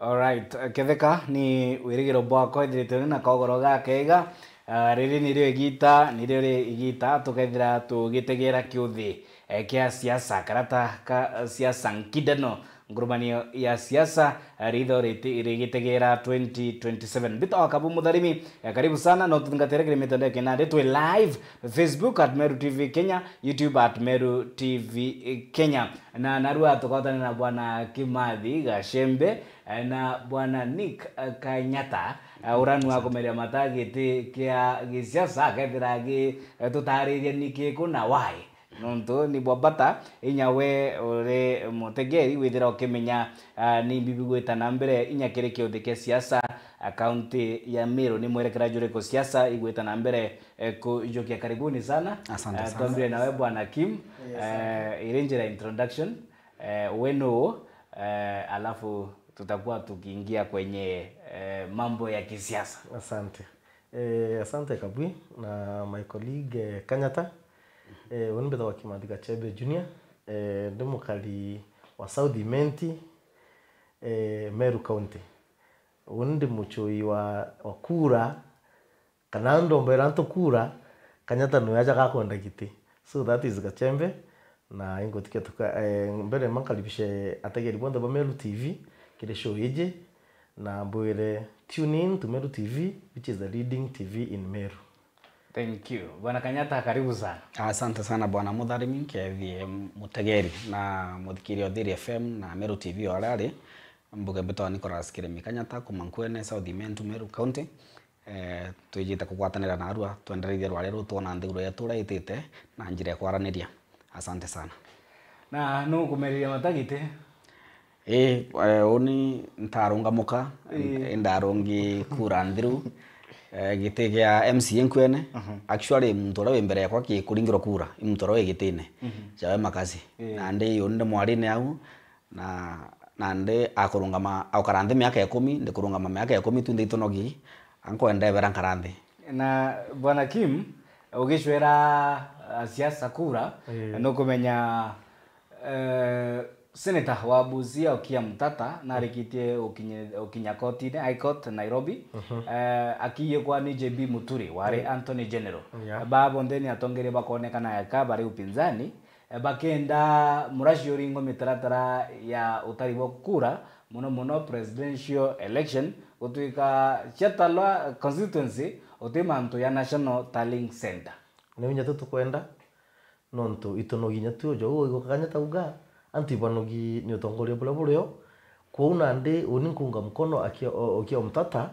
Alright, ketheka ni wirigiro bwako ithirite na kogoro gakega riri ni rio igita tukethira tugitegera kiuthi kia siasa karata ka siasa nkidano ngurumanio ya siasa ritho rigitegera 2027 bito akabu mudharimi karibu sana na tutungatere kile mitandao yake na twe live Facebook at Meru TV Kenya, YouTube at Meru TV Kenya na narua tukotana na bwana Kimathi Gashembe na bwana Nick Kanyata uranu wa kumeria matagiti kia gisiasa kethira tutaririe nikiko na why nonto ni bwabata inyawe ore mutegeri withira ukimenya ni bibi gwita na mbere inyakire kiuthi kia siasa akaunti ya Meru ni mwerekera jure ko siasa igwita na mbere kujokia karibuni sana. Asante sana. Tuambie nawe bwana Kim irenjera introduction weno alafu tutakuwa tukiingia kwenye mambo ya kisiasa. Asante. Asante Kabwi na my colleague Kanyata. Wanimbetha wa Kimathi Gashembe Junior. Ndi mukali wa South Imenti Meru County. Ndi muchui wa kura kana ndombera kura Kanyata no yaja gakonda giti. So that is Gashembe na ingotike tuka mbere mankalibishe ategeri bonde ba Meru TV kile show yeje na mbwire tune in to Meru TV which is the leading TV in Meru. Thank you. Bwana Kanyata karibu sana. Asante sana bwana mudharimi kethie mutegeri na muthikirio Thiri FM na Meru TV orari mbuge beto Nicholas Kiremi Kanyata kumankwene South Imenti Meru County tujite kugwatanira na arua twendereithie rwari ru tuona nthiguru yetu raitite na njira kwaraniria. Asante sana. Na no kumeria matagite oni ntarunga muka ndarongi kura ndhiru gite gya MCA nkwene actually muntu ora mbere yakwa ki kuringiro kura muntu ora gitine jawe makazi na ndi yonde mwarine au na ndi akurungama aukarande miaka 10 ndi kurungama miaka 10 tu nditonogi anko endebera nkarande. Na bwana Kim ugishwera siasa kura no kumenya Senator wa Busia Okiya Mtata na rikitie ukinya koti High Court Nairobi akiye kwa ni JB Muturi ware Anthony General babo ndeni atongere bakonekana yaka bari upinzani bakenda murashi uringo mitaratara ya utaribo kura muno presidential election utuika Chatalwa constituency utimanto ya National Tallying Center Nevinya tukwenda nonto itonoginya tujo ugo Kanyata uga antibanogi ni utongoria bulabulio kuona ndi uninkunga mkono Okiya Mtata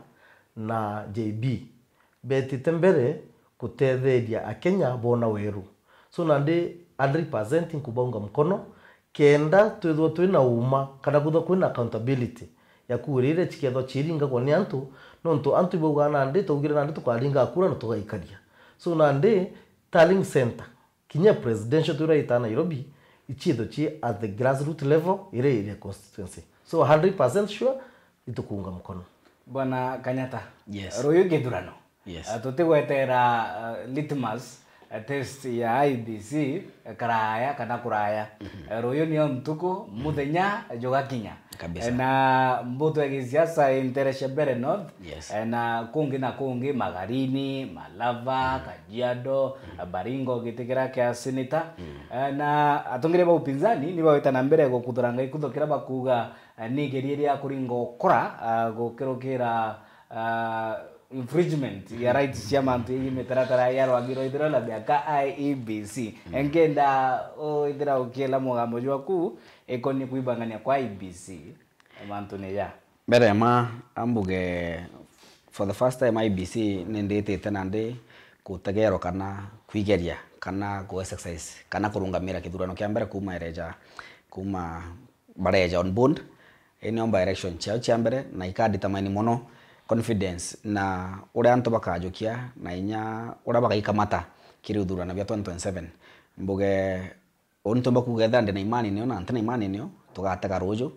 na JB betite mbere kutetheria akenya bona weru so nandi representing kubonga mkono kenda twithwo twina uma kana kutho kwina accountability ya kurire chiketho chiringa kwa ni antu nonto antu boga nandi tugire nandi tukaringa kura na tugaikaria so nandi tallying center kinya presidential turaita Nairobi ichitho chi at the grassroots level ile constituency so 100% sure itukunga mkono. Bwana Kanyata Yes. royo githurano Yes. tutigwetera litmus test ya IBC karaya kana kuraya royo ni mtuko muthenya jogakinya Kabisa. na mbuto ya siasa intereshe bere north Yes. na kungi Magarini Malava Kajiado Baringo gitikira kia senator na atongire ba upinzani ni bawita na mbere go kuthuranga ikuthokira bakuga nigeriria kuringo kora gukirukira infringement ya rights ya mantu hii metaratara ya rwagiro ithira la biaka IEBC engenda o ithira ukiela mugambo jwaku ekoni kuibangania kwa IEBC mantu ne ya Berema ambuge for the first time IBC ninditite nandi kutegero kana kwigeria kana go exercise kana kurungamira kithurano kia mbere kuma ereja kuma bareja on bond omba election chia mbere na ikadetermine mono confidence na uri antu bakajokia na inya ura bakaikamata kiri uthurano bya 2027 mbuge onto bakugetha ndi na imani nio na ntana imani nio tugatega rojo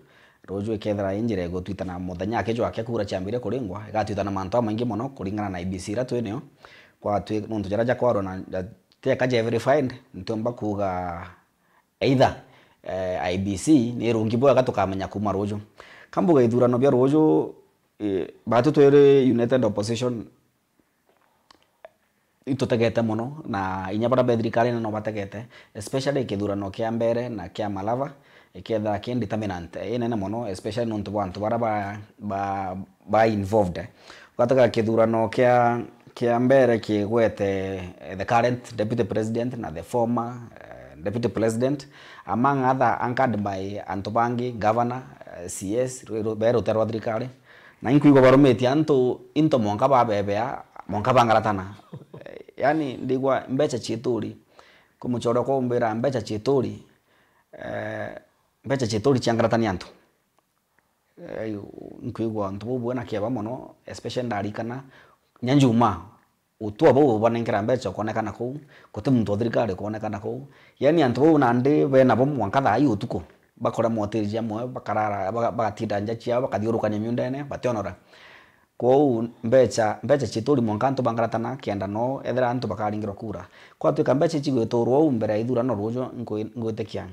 ikethera injire gutwita na muthenya kejo ake kura chiambire kuringwa igatwita na manto maingi mono kuringana na IBC ra twinio kwa twi nonto jaraja kwaro na teka je verified ntomba kuga either IBC ni rungi bwa gatukamenya kuma rojo kambuga ithurano bia rojo batu twere United Opposition itutegete muno na inya bara thirikari no bategete especially kithurano kia mbere na kia Malava iketha kia determinant inene muno especially nontu bantu bara ba involved gataka kithurano kia mbere kigwete the current deputy president na the former deputy president among other anchored by Antobangi governor CS bero terwa thirikari na inkuigo barometi anto into monka babebea monka bangaratana yani ndigwa mbecha chituri kumuchoro ko mbera mbecha chituri changaratani anto nkuigwa ntubo bwana kiaba muno especially ndarikana nyanjuma utua bo banengera mbecha konekana ko kote muntu thirikari konekana ko yani antu na ndi bena bo mwankatha ayu utuko bakora motirija mwe bakarara bagatinda nja cia bakathiurukanya miundene bationora ko mbecha chituri mwankanto bangaratana kienda no ethera antu bakaringirwa kura kwa tuika mbecha chigwetorwo mbere ithurano rojo ngwetekia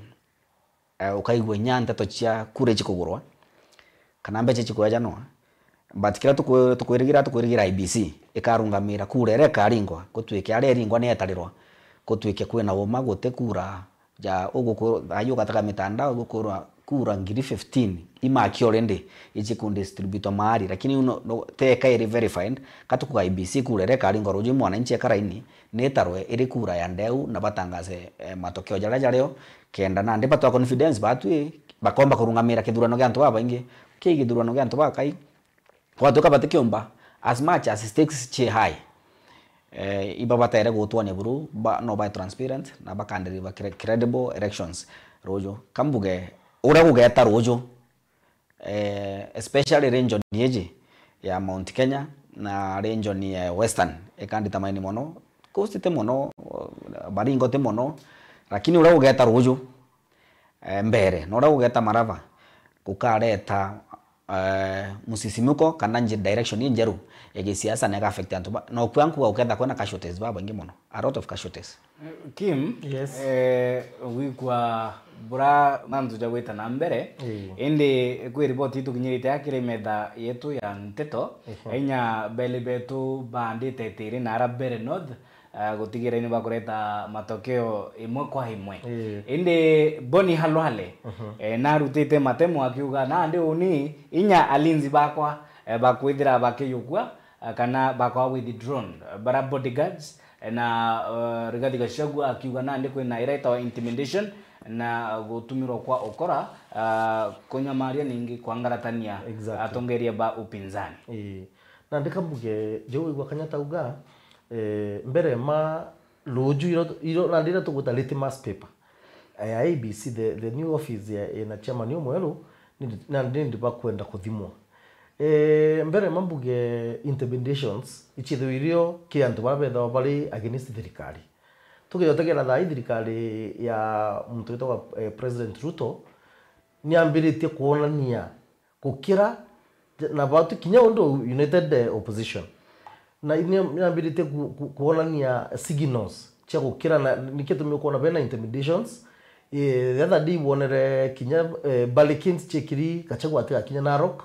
ukaigwe nyanta to cia kura chikugurwa kana mbecha chikweja no but kira tukwirigira IBC ikarungamira kura ere karingwa gutwike ari ringwa ne etarirwa gutwike kwina uma gote kura ja uguko ayo gataka mitandao gukura kura ngiri 15 imaki already ichiku distribute mari lakini no teka iri verified katuku IBC kura ere karingwa rojo mwana nchi ekaraini netarwe iri kura ya ndeu na batangaze matokeo jarajareo kenda na ndi patwa confidence batu bakomba kurungamira kithurano gya antu baingi kithurano gya antu bakai watu kabate kiomba as much as stakes che high iba batere gutwane buru no by transparent na bakandiriva credible elections rojo kambuge ura kugeta rojo especially region yeje ya Mount Kenya na region ya Western ekandita maini mono coast te mono baringo te mono lakini ura kugeta rojo mbere no ura kugeta Malava kukareta musisimuko kana direction njeru ege siasa na affect antu no kwangu ukenda kwena casualties baba ngimono a lot of casualties Kim Yes. wikwa bura manzu jagweta na mbere indi kwi report itu kinyirite akire metha yetu ya nteto enya bele betu bandite tiri na arabere north gutigira ni bakureta matokeo imwe kwa imwe indi boni halohale na rutite matemo akiuga na ndi uni inya alinzi bakwa bakwithira bakiyugwa kana bakwa with drone bara bodyguards na Rigathi Gachagua akiuga na ndi kwina iraita intimidation na gutumirwo kwa ukora kunyamaria ningi kwangaratania atongeria ba upinzani na ndikambuge jewe igwa kanyata uga mbere ma loju iro na ndira tuguta litmus paper IBC the new office na chairman yo mwelo na ndi bakwenda kuthimwa mbere mambuge intimidations ichithirio kiantu babetha bari against thirikari tugiyotegera tha thirikari ya muntu witwa President Ruto ni ambiritie kuonania kukira na batu kinya undu United Opposition na ni ambiritie kuonania signals cha kukira na nikitumia kuona bena intimidations the other day wonere kinya Balikins chekiri Gachagua ati kinya Narok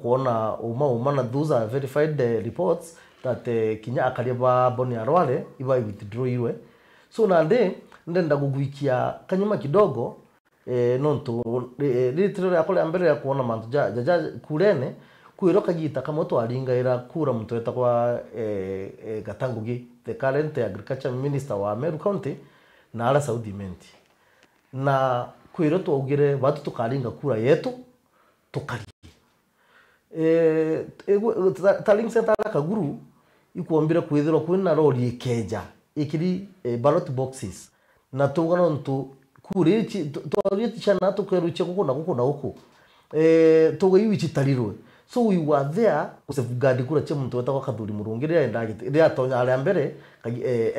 kuona uma na those are verified reports that kinya akariba boni arwale iba withdraw iwe so na ndenda guguikia kanyuma kidogo nonto literally akole ambere ya kuona mantu jaja kurene kuiroka gita kama to alingaira kura mtu eta kwa Gatangugi the current agriculture minister wa Meru County na ala Saudi Menti na kuiro to ugire watu tukalinga kura yetu tukali taling sentara kaguru ikuambira kwithira kwina rori ikeja ikiri ballot boxes na tugana ntu kuri twari tichana tukeruche kuko na huko tugo iwichi tarirwe so we were there to safeguard kura che muntu weta kwa Kathuri Murungi ria atonya ale mbere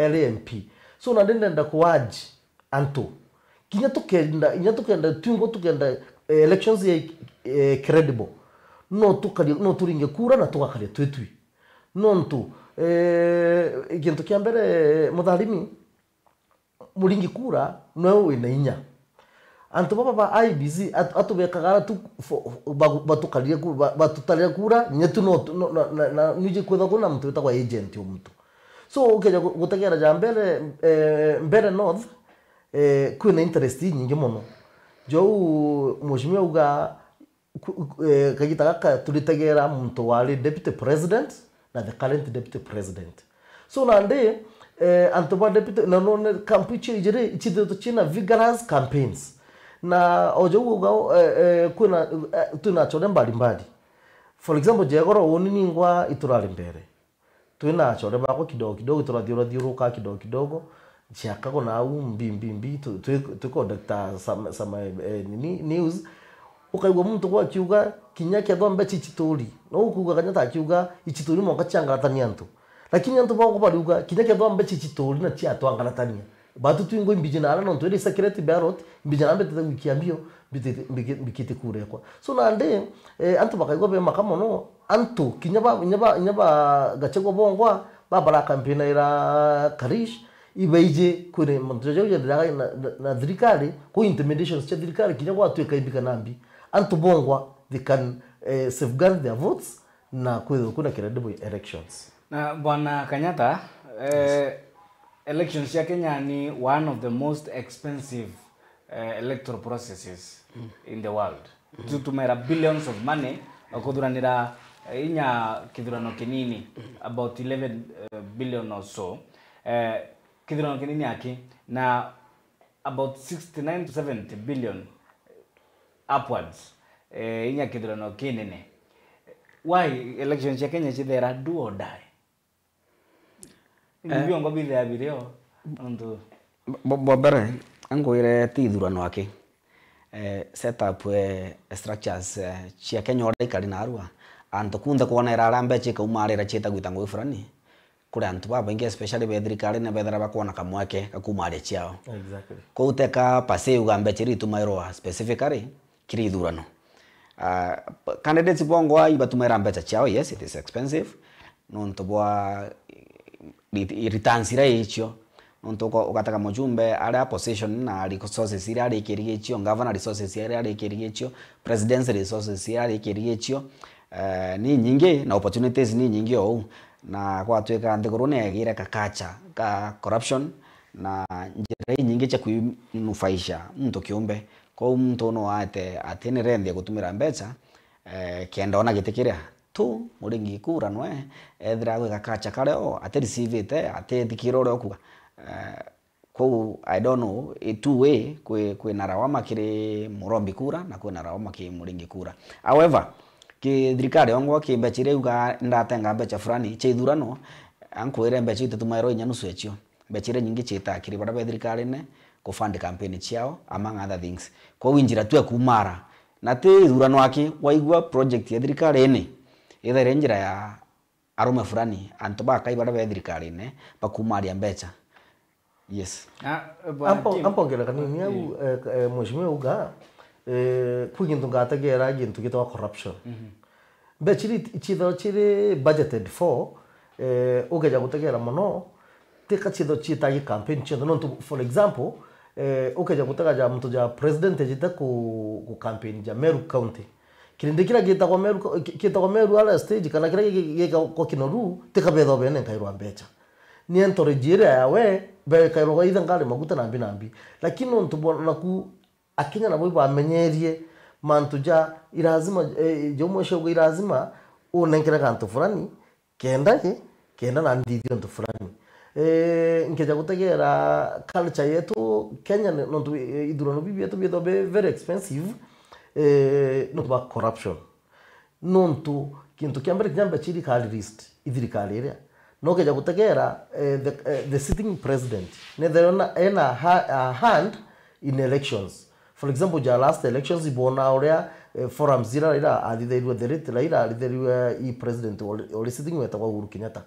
LMP so na ndenda kuwaji anto kinya tukenda tungo tukenda elections credible no turinge kura na tugakaria twetwi nontu ikintu kia mbere mutharimi muringi kura no wina inya antu baba ba IBC atubekagara tu batukalia batutalia kura nyetu na nije kwetha kuna mtu utagwa agent yo mtu so ukeja gutegera ja mbere north kwina interest nyingi muno jo mushimia uga kagita gaka turitegera mtu wali deputy president na the current deputy president so nande antoba deputy na no kampichi ijere ichido china vigorous campaigns na ojo uga kuna tunachore mbali for example jegoro woni ningwa iturali mbere tunachore bako kidogo turathiuruka kidogo chakago na mbimbi tuko Dr. sama news ukaigwa mtu kwa kiuga kinya kia dhombe chichitori no ukuga kanyata kiuga ichitori mo kachangaratania ntu lakini antu bako bali uga kinya kia dhombe chichitori na chia twangaratania batu tuingo mbijina ala no twende secret ballot mbijina ambe tete wikiambio bikite kure kwa so nande antu bakaigwa be makamo no antu kinyaba gachego bongwa babara campaign ira Karish ibeije kure mtojo na thirikari ko intimidations cha thirikari kinyagwa atweka ibika nambi antu bongwa they can safeguard their votes na kuna credible elections na bwana Kanyata elections ya Kenya ni one of the most expensive electoral processes in the world. Tutumira billions of money akuduranira inya kidurano kinini about 11 billion or so. Kidurano kinini yake na about 69 to 70 billion upwards inya kidurano kinene. Why elections ya Kenya chidera do or die? Ndio ngo bile abirio ndo bobere angoire ti thurano ake setup structures cia Kenya ora ikari na arua antu kunda kuona irara mbeche kaumarira cheta gwita ngoi fulani kuri antu baba inge especially be thirikari na bethara bakona kamweke kakumare chiao exactly ko uteka pase uga mbeche ritu mairwa specifically kiri thurano candidates bongwa ibatumira mbeche chiao yes it is expensive no ntobwa returns ira ichio nonto ukataka mujumbe ala position na resources ira ari kirigichio governor resources ira ari kirigichio presidency resources ira ari kirigichio ni nyingi na opportunities ni nyingi o na kwa tweka ndigorone gira kakacha ka corruption na njira nyingi cha kuinufaisha mtu kiumbe kwa mtu no atene rende gutumira mbecha kenda ona gitikiria tu muringi kura noe ethira gwe kakacha kare o ate receive te ate dikirore okuga ko I don't know two way kwe narawama kire murombi kura na kwe narawama ki muringi kura however ki thirikari ongo ki mbechire uga ndatenga mbecha fulani che thurano ankwire mbecha itutumairo inya nusu echio mbechire nyingi chita kiri bara thirikari ne ko fund campaign chiao among other things ko winjira tu kumara na te thurano aki waigwa project ya thirikari ene either njira ya arome fulani antoba kai bara thirikari ne bakumaria mbecha yes ampo ngera kanini au mheshimiwa uga kugintu ngatagera gintu gitwa corruption bechiri chido chiri budgeted for ugeja gutegera muno teka chido chitagi campaign chido no for example ugeja gutega mtu ja president ejita ku campaign ja Meru County kirindikira gitagwa Meru ala stage kana kira gika ko kinoru teka bedo bene kairwa mbecha ni entorejire yawe be kairwa itha ngale maguta nambi lakini onto bona ku akinya nabo bamenyerie mantuja irazima jomo shogo irazima unenkera kantu fulani kenda na ndidio ntu fulani nkeja gutegera culture yetu Kenya nontu idurano bibi yetu bieto be very expensive no ba corruption nontu kintu kiambere kinyamba chiri kali list idhirikali area no keja gutegera the sitting president netherona ena hand in elections. For example, ja last elections ibona oria forum zira ira adithirwe derite ira adithirwe I president oli sitting weta kwa Uhuru Kenyatta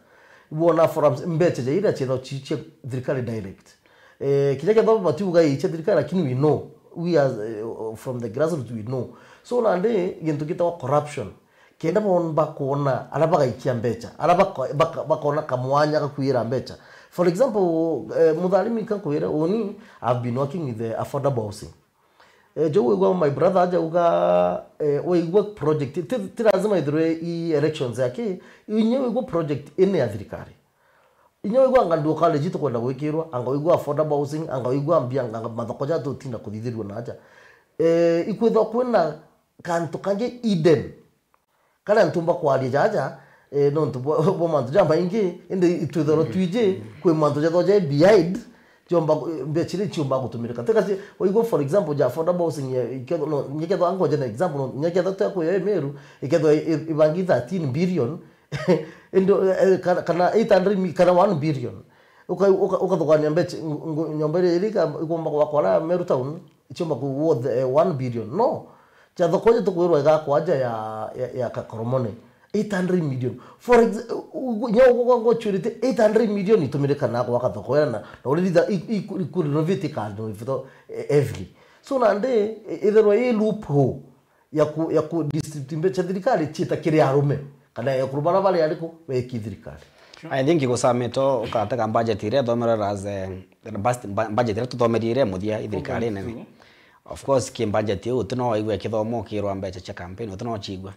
ibona forums mbeche ja ira chedo chiche thirikari direct kijake ndo batiuga iche thirikari lakini we know we are from the grassroots we know so nande gintu kita corruption kenda bon bakona alaba ikia mbecha alaba bakona kamwanya kakuira mbecha. For example, mudhalimi kakuira oni I've been working with the affordable housing. jo igwa my brother aja uga igwa project ti lazima ithire i elections yake inyewe igwa project ene ya thirikari inyewe igwa ngandu college to kwenda gwikirwa anga igwa affordable housing anga igwa mbia anga mathoko ja to tinda kuthithirwa na aja ikwitho kwina kantu kange Eden kana ntumba kwaria jaja no ntumbo mantu jamba ingi ende itwithoro twije kwe mantu ja toje behind jomba mbechiri chumba gutumirika tekasi oigo for example ja affordable housing ikedo no nyekedo ango je na example no nyekedo to ko yemeru ikedo ibangi 13 billion endo kana 800 kana 1 billion ukadhokania mbechi nyombere ilika ikomba kwa Meru town ichomba ku worth 1 billion no cha thokoje to kwirwa ga kwaja ya Kakoromone 800 million for nyago churite 800 million itumirika na kwa kathokoyana na ulida ku renovate kando ifito every so nande either way loophole ya ku district mbecha thirikari chita kiri arume kana ya kurubana bale aliko we kithirikari. I think iko sameto ukataka budget ire thomera as budget ire tuthomerire muthia thirikari nene. Of course ki budget yo tuno igwe kithomo kirwa mbecha cha campaign tuno chigwa.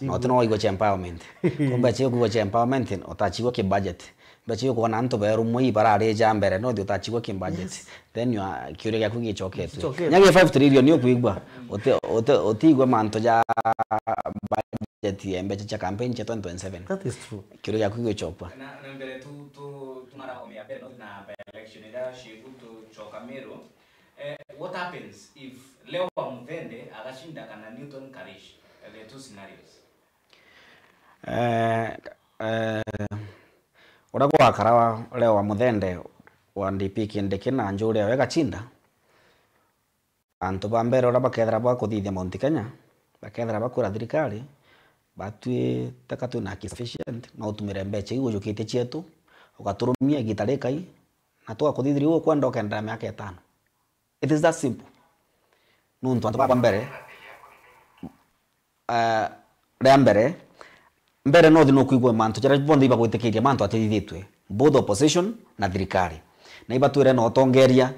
No tuno igwe cha empowerment. Kumbe chi igwe cha empowerment utachigwa ki budget. Mbecha yo kuona antu beru moi barare ja mbere no utachigwa ki budget. Then you are kiure ya kugichoketu. Nyage 5 trillion yo kuigwa. Otigwe manto ja budget ya mbecha cha campaign cha 2027. That is true. Kiure ya kugichokwa. Na mbere tu tunara omia beno na election ida shiku to choka Meru. What happens if Leo wa Muthende agashinda kana Newton Karish? The two scenarios. Uragwa karawa Leo wa Muthende wa NDP kindekina njure wega chinda. Antu bambere ora bakethra ba kuthithia Mount Kenya. Bakethra bakura thirikari. Batwe takatu na sufficient na utumire mbecha igujukite chetu ugaturumia gitarikai na twa kuthithiri uo kwenda okenda miaka 5. It is that simple. Nuntu antu bambere mbere no thino kuigwa mantu jara bondo iba gwitikiria mantu atithithitwe both opposition na thirikari na iba twire no tongeria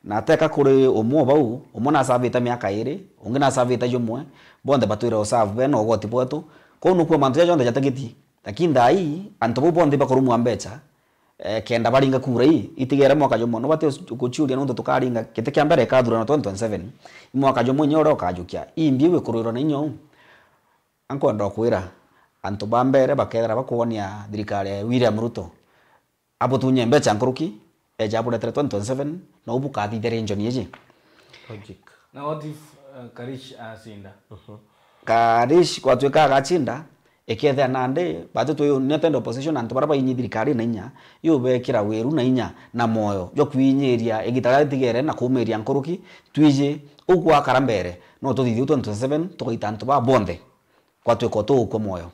na teka kuri umwe bau umwe na savita miaka 2 ungi na savita jomwe bonde batwire o save beno goti bwetu kono kwa mantu jonde jatagiti lakini dai antu bonde iba kurumwa mbecha kenda baringa kura hii itigera mwaka jomo no bate kuchuria no tukaringa kite kya mbere ka thura na 2027 mwaka jomo nyoro kajukia imbiwe kuriro na inyo anko ndo kwira antu bambere bakethera bakuonia thirikari William Ruto abo tunye mbecha nkuruki ejabu 2027 no ubuka thithere njoni yeje Logic. Now what if Karish asinda? Karish kwa tweka gachinda ekethe nande batu tuyo netendo opposition antu baraba inyi thirikari na inya yo bekira weru na inya na moyo yo kwinyeria egitara tigere na kumeria nkuruki twije ugwa karambere no tuthithio 27 tukaita antu ba bonde kwa tweko to uko moyo.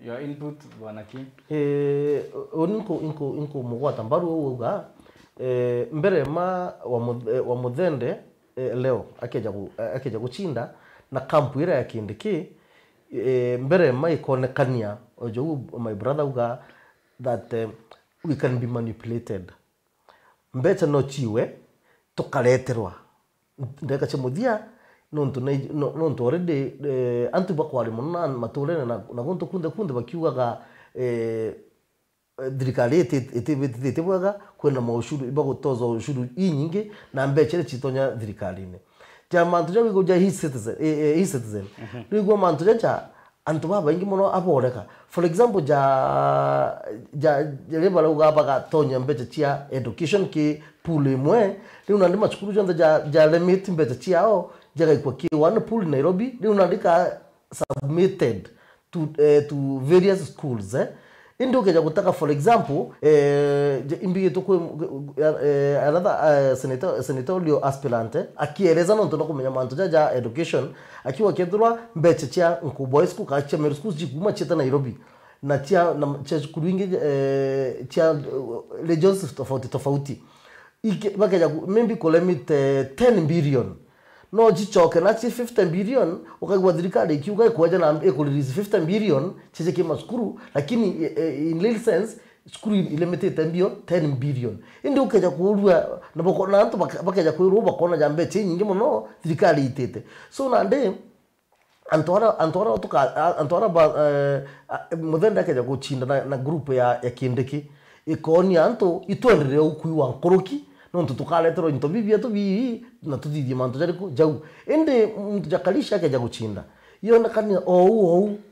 Your input Bwanaki? Inko mugwata mbaru uga mbere ma wa Muthende leo akeja guchinda na kampu ira ya Kindiki mbere ma ikonekania ojo my brother uga that we can be manipulated mbecha no chiwe tukareterwa ndeka chemuthia nontu already antu bakwari munana maturene na gonto kunde bakiugaga thirikari itibwaga kwena maushuru ibagutoza ushuru inyingi na mbechere chitonya thirikari-ini jamantu ja wigo ja citizen wigo mantu ja antu baba ingi muno aboreka for example lebala ugabaga tonya mbecha chia education ki pool imwe riu ndima chukuru jonde ja limit mbecha chiao jaga kwa ki one pool Nairobi riu ndika submitted to various schools Indo keja kutaka for example imbiye to another senatorial aspirant akieleza no ntoko kumenya mantu ja education akiwa kedurwa mbeche chia nkuboy school ka chia Meru school jikuma cheta Nairobi na chia kuringi chia regions tofauti bakeja maybe ko limit 10 billion no jichoke na 50 billion ukagwa thirikari kiuga kwaja na ekulirize 50 billion cheche kima skuru lakini in real sense skuru ile metete mbio 10 billion indi ukeja kurua na boko na antu bakeja kurua bakona jambe chi nyingi muno thirikari itete so nande antwara muthenda keja guchinda na group ya kindiki ikoni antu itwenderere ukui wa nkoroki nontu tukaletero into bibia tu bi na tuthithie mantu jari jau indi mtu jakalisha keja guchinda yona kani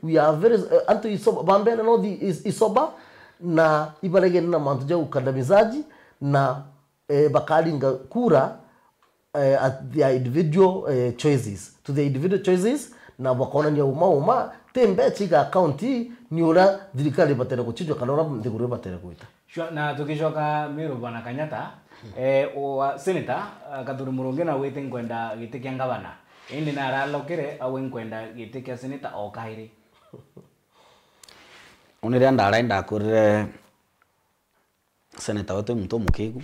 we are very antu isoba bambena no isoba na ibarege na mantu jau kandamizaji na bakalinga kura at their individual choices to the individual choices na bakona nya uma tembe chiga account ni ura thirikari batera guchinjwa kana ura ndiguru batera guita na tukishoka Meru bwana Kanyata o senator Gathuri Murungi na wete nkwenda gitikia ngavana indi na aralokire awe nkwenda gitikia senator o kairi onire ndaraenda kurire senator wetu muntu mukigu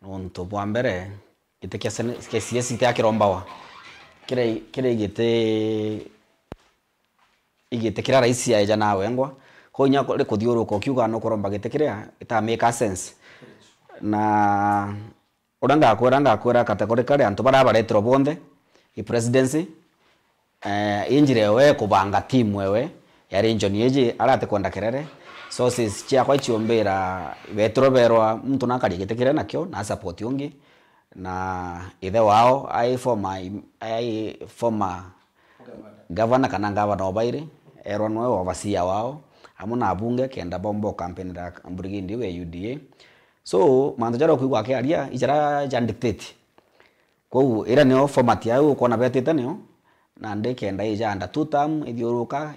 nonto bwa mbere gitikia kesiesi tia kirombawa kire igite kira raisi ya jana wengwa konya kole kuthiuruka kiuga no kuromba gite kira ita make sense na uranga kwera categorically antu bara baretro bonde i presidency injire we kubanga team wewe ya region yeje arate kwenda kerere sources chia kwa chiombera betro berwa mtu nakari gite kira nakyo na support yongi na ithe wao ai former governor kana governor obaire eronwe ovasia wao amuna abunge kenda bombo campaign da Mburigindi we UDA so manzo jaro kuigwa ke aria ijara jan dictate ko ira neo format yao kona betete neo na ndeke enda ija anda two term idioruka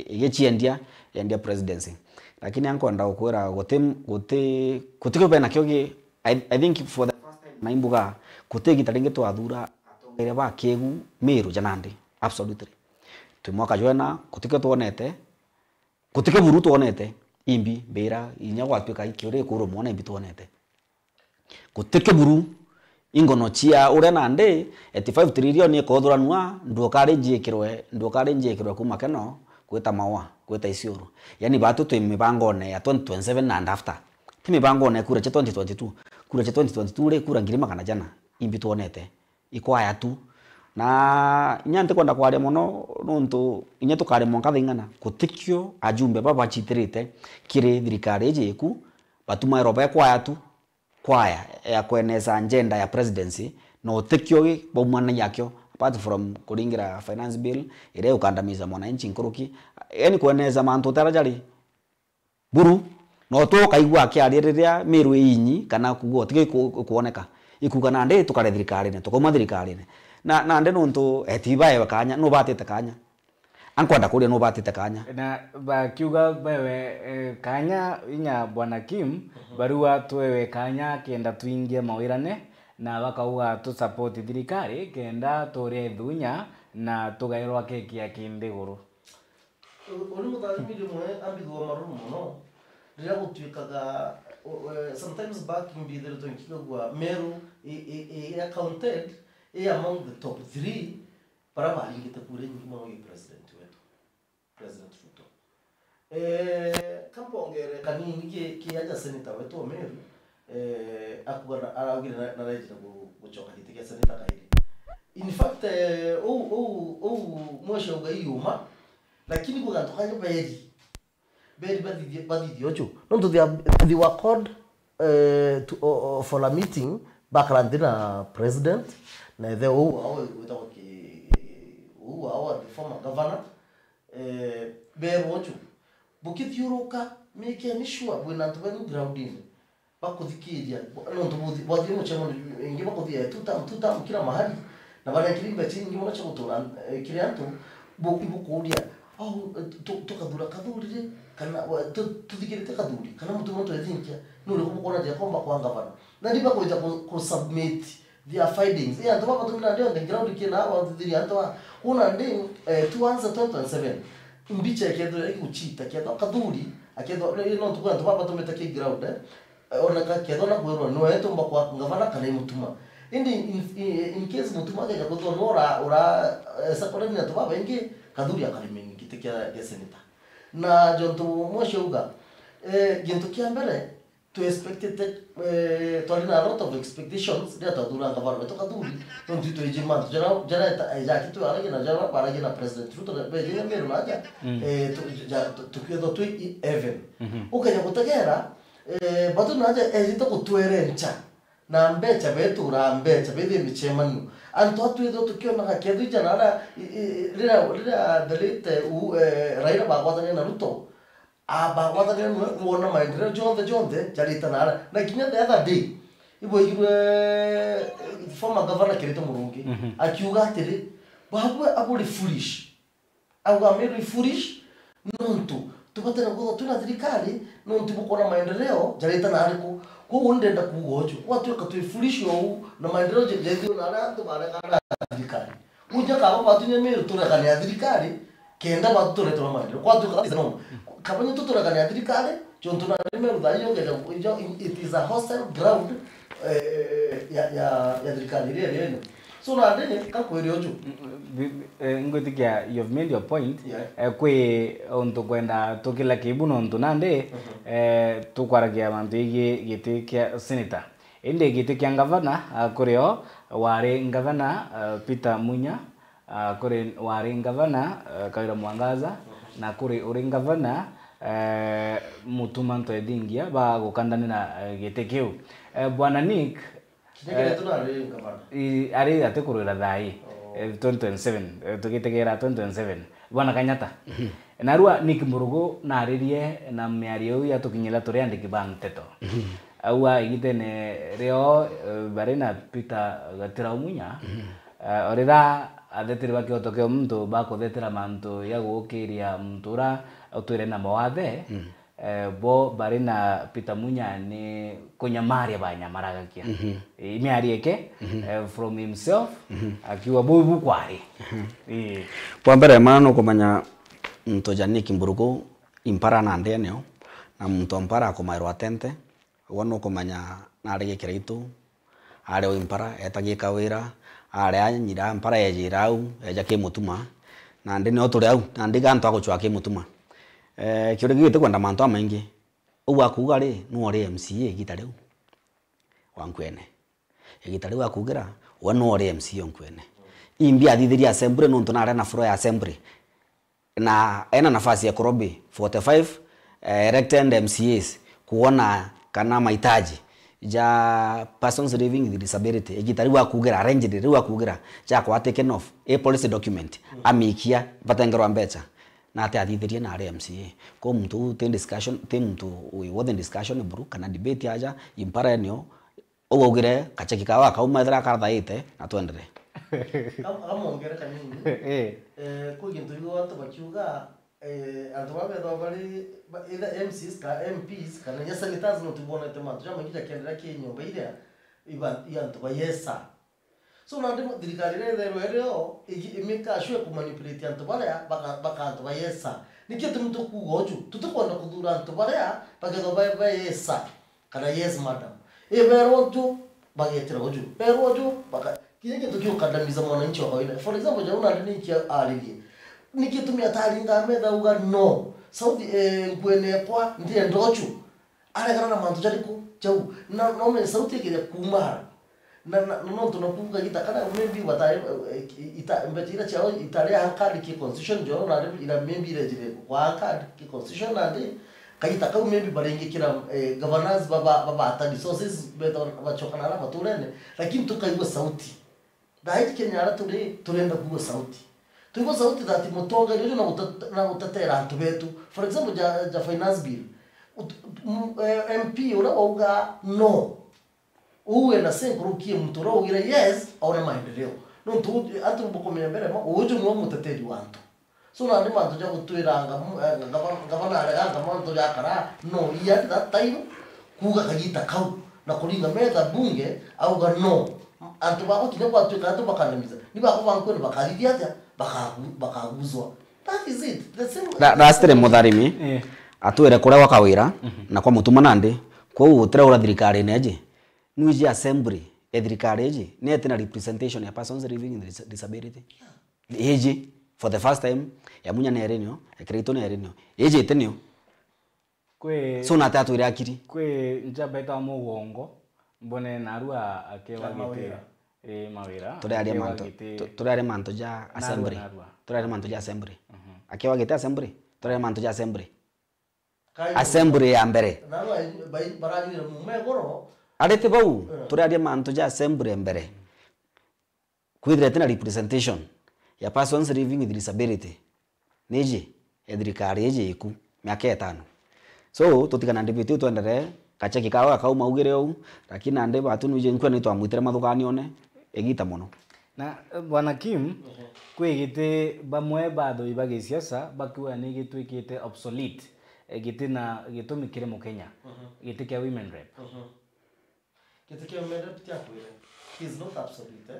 igechiendia endia presidency lakini ankonda ukwera gutiko bena kyogi I think for the first time naimbuga kutegi taringe to athura atongere ba kegu Meru janandi absolutely tumwaka jwena kutike tuonete kutike buru tuonete imbi bera inya gwatuika ikiore kuro muona imbi tuonete kutike buru ingono chia ure nande 85 trillion ikodhuranwa ndokare njekirwe kuma keno kweta mawa kweta isioro yani batu tu mibangone ya 2027 and after timibangone kura cha 2022 re kura ngirima kana jana imbi tuonete ikwaya tu na nyante kwenda kware muno nonto inya tukare monka thingana kutikyo ajumbe baba chitirite kire thirikari jeku batuma roba kwaya tu kwaya ya kweneza agenda ya presidency no tikyo bomwana yakyo apart from kuringira finance bill ile ukandamiza mwananchi nkuruki yani kweneza mantu tarajari buru no to kaigwa kiariria Meru inyi kana kugo tike kuoneka ikugana nde tukare thirikari ne tukoma thirikari ne na nde nonto etibaye kanya no batete kanya ankwenda kuria no batete kanya na bakiuga bewe kanya inya bwana Kim barua twewe kanya kenda tuingie mawirane na bakauga tu support thirikari kenda tore thunya na tugairwa keki ya kindiguru uri muthari mwe ambigwa marumu no rira gutwikaga sometimes back in the tonkigwa Meru accounted among the top 3 para balingite kure nyingi mwa president wetu President Ruto kampongere kanini kiaja senator wetu Meru akugana aragire na rejira guchoka gitike senator kairi in fact mwesha ugayuma lakini kugatokanya beri badidi ocho nonto they were called for a meeting background na president na the the former governor beru ocho bukithiuruka meke nishwa bwina ntubani grounding bakuthikiria nonto bwathie muchemo ingi bakuthia tutam kila mahali na bana kilimba chingi mwana cha gutura kile antu bukuria tukathura kathurire kana tuthikirite kathuri kana mutu muntu ethinkia nuri kumukona je komba kwa ngavana na ndiba kuita ku submit their findings ya ndo baba tumina ndio ground kina aba thiri anto una ndi tuanza 2027 mbicha kedo ikuchita kedo kathuri akedo no tukana ndo baba tumita ki ground ona ka kedo na gwero no eto mba kwa ngavana kana imutuma indi in case mutuma ya kuto ora sakore ni ndo baba ingi kathuri akalimeni kitikia ya senator na jonto mwosheuga gintu kia mbere to expected to na lot of expectations dia to dura government to kaduri non tu eje man jara ja kitu aragina jara paragina president ruto be je mero naja to kio to even ukanya kutegera batu naja ezito kutuerencha na mbecha betura mbecha bede michemanu anto atu tukio na kedu jana rira delete raira bagwata na ruto abagwata ne muona maendeleo jonde jalita na kinya the other day ibo former governor Kirito Murungi akiuga atiri babu abuli foolish auga meri foolish nontu tupate na kuzo tuna thirikari nontu bukona maendeleo jalita na ariko ko ndenda kugojo watu katwe foolish yo na maendeleo jeje na antu baraka thirikari uja kaba batu ne meri turakani thirikari kenda batu turetwa maendeleo kwa tu kabisa no kabanya tuturakani thirikari jonto na meri dayo ngeja it is a hostile ground ya thirikari rero so na ndene kakwiri oju ngotikia you've made your point kwe onto kwenda tokila kibuno onto nande tukwaragia mantu giti kia senator inde giti kia governor kurio wari governor Peter Munya kuri wari governor Kawira Mwangaza na kuri uri governor Mutumanto Edingia ba gukandanira giti kiu bwana Nick ari atekurira thai 2027 tugitegera 2027 bwana Kanyata narua Nick Murugo naririe na miario ya tukinyela turi andiki banteto aua igitene reo barena Peter Gatira Munya orira adetiri bakioto ke muntu bakothetera mantu ya gukiria mtura utwire na mawathe bo barina Peter Munya ni kunyamaria banyamaragakia imiarieke from himself akiwa bubu kwari kwa mbere mano kumanya mtu Nick Murugo impara na ndeneo na mtu ampara kumairwa atente wono kumanya narige kiraitu are impara etagika wira are anyira mpara yejirau eja ke mutuma na ndene oturi au na ndiga ntu aguchwa ke mutuma kiore gite kwenda mantu amaingi uwa kuga ri no ri MCA gitare wankwene gitare wa kugira wono ri MCA onkwene imbi athithiri assembly no ntu na floor ya assembly na ena nafasi ya kurobi 45 elected MCAs kuona kana mahitaji ja persons living with disability egitari wa kugira arranged wa kugira ja kwa taken off a policy document amikia batengerwa mbecha na ate athithirie na RMCA ko mtu ten discussion mtu we within discussion buru kana debate aja impara enyo ogogire kacheki kawa kauma thira karathaite na twendere amongera kanini ko gintu igo watu bakiuga antu babetho bari either MCs ka MPs kana ya senators no tubona tema tujama ngija kendera kinyomba ile ibantu bayesa so na ndimo thirikari rero imeka shwe ku manipulate antu baria baka antu bayesa nikyo tumtu kugoju tutukwenda kudura antu baria bagetho bayesa kana yes madam bero tu bagetera goju bero tu baka kile kitu kandamiza mwananchi wa kawaida for example jauna ndinikia alilie nikitumia taringa metha uga no sauti kwene kwa ndiye ndochu ale kana mantu jariku chau na me sauti ile kumara na no tunakuga kita kana maybe wata ita mbetira chao itale hankadi ki constitution jo na ila maybe ile jile kwa hankadi ki constitution na ndi kaita kau maybe barengi kila governors baba ata resources beto bachokana na baturene lakini tukaiwa sauti daiti Kenya turenda kuwa sauti tuko sauti that mutonga rero na utatera antu betu for example ja finance bill MP ora oga no uwe na senkuru kie mutoro ugira yes ora maendeleo no tu antu bokomenya mbere ma uju mwo mutateri wantu so na ndi mantu ja kutwiranga gavana aranga mantu ja kara no ya that time kuga kagita kau na kulinga meza bunge auga no antu bako kinekwa tu kantu bakandamiza ni bako bankoni bakarithia ata bakaguzwa that is it the same that's the mutharimi atwire kurewa kawira na kwa mutuma nande kwa utira ura thirikari neje nuji assembly thirikari eje nete na representation ya persons living with disability eje for the first time ya Munya na erenyo Kirito na erenyo eje tenio so na tatu ira akiri kwe njamba ita mugongo mbone narua akewa gite mawira tore manto ja assembly tore manto ja assembly akewa gite assembly tore manto ja assembly ya mbere narua barani mumegoro arete bau tore manto ja assembly mbere kwithira tena representation ya persons living with disability neji edrikari eje iku miaka 5 so tutikana ndibiti twendere kacheki kawa kauma ugire u lakini ande batu nuje nkwe nitwa mwitere mathugani one egita muno na bwana Kim kwigite bamwe batho ibage siasa bakiwa ni gitwikite obsolete gitina gitumikire mu Kenya gitike women rep gitike women rep tiakwire is not obsolete